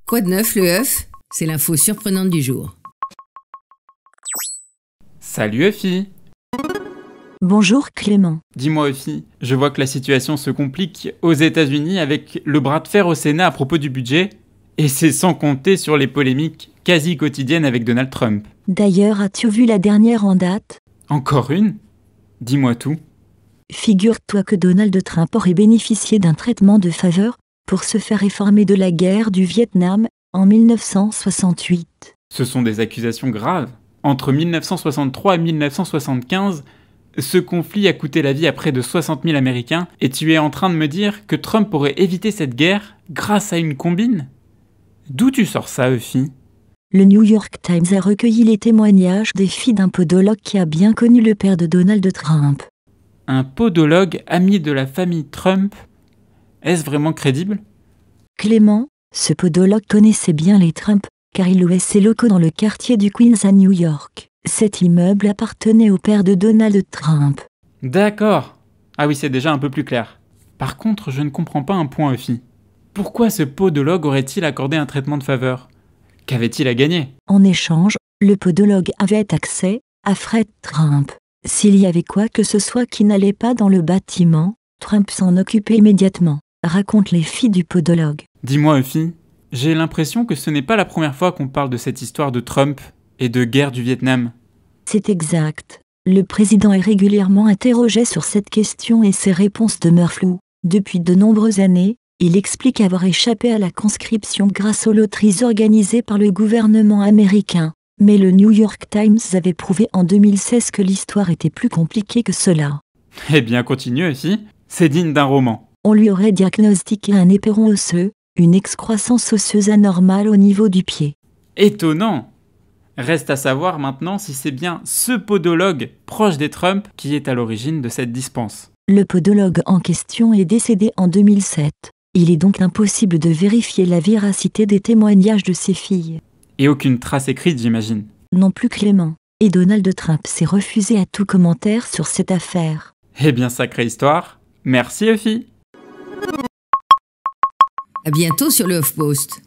Quoi de neuf, le œuf? C'est l'info surprenante du jour. Salut Euphie. Bonjour Clément. Dis-moi Euphie, je vois que la situation se complique aux États-Unis avec le bras de fer au Sénat à propos du budget, et c'est sans compter sur les polémiques quasi quotidiennes avec Donald Trump. D'ailleurs, as-tu vu la dernière en date? Encore une? Dis-moi tout. Figure-toi que Donald Trump aurait bénéficié d'un traitement de faveur pour se faire réformer de la guerre du Vietnam en 1968. Ce sont des accusations graves. Entre 1963 et 1975, ce conflit a coûté la vie à près de 60 000 Américains, et tu es en train de me dire que Trump aurait évité cette guerre grâce à une combine? D'où tu sors ça, Euphie? Le New York Times a recueilli les témoignages des filles d'un podologue qui a bien connu le père de Donald Trump. Un podologue ami de la famille Trump? Est-ce vraiment crédible? Clément, ce podologue connaissait bien les Trump, car il louait ses locaux dans le quartier du Queens à New York. Cet immeuble appartenait au père de Donald Trump. D'accord. Ah oui, c'est déjà un peu plus clair. Par contre, je ne comprends pas un point, Euphie. Pourquoi ce podologue aurait-il accordé un traitement de faveur? Qu'avait-il à gagner? En échange, le podologue avait accès à Fred Trump. S'il y avait quoi que ce soit qui n'allait pas dans le bâtiment, Trump s'en occupait immédiatement, racontent les filles du podologue. Dis-moi, Euphie, j'ai l'impression que ce n'est pas la première fois qu'on parle de cette histoire de Trump et de guerre du Vietnam. C'est exact. Le président est régulièrement interrogé sur cette question et ses réponses demeurent floues. Depuis de nombreuses années, il explique avoir échappé à la conscription grâce aux loteries organisées par le gouvernement américain. Mais le New York Times avait prouvé en 2016 que l'histoire était plus compliquée que cela. Eh bien, continue, Euphie. C'est digne d'un roman. On lui aurait diagnostiqué un éperon osseux, une excroissance osseuse anormale au niveau du pied. Étonnant! Reste à savoir maintenant si c'est bien ce podologue proche des Trump qui est à l'origine de cette dispense. Le podologue en question est décédé en 2007. Il est donc impossible de vérifier la véracité des témoignages de ses filles. Et aucune trace écrite, j'imagine. Non plus Clément. Et Donald Trump s'est refusé à tout commentaire sur cette affaire. Eh bien, sacrée histoire. Merci, Euphie. À bientôt sur le HuffPost.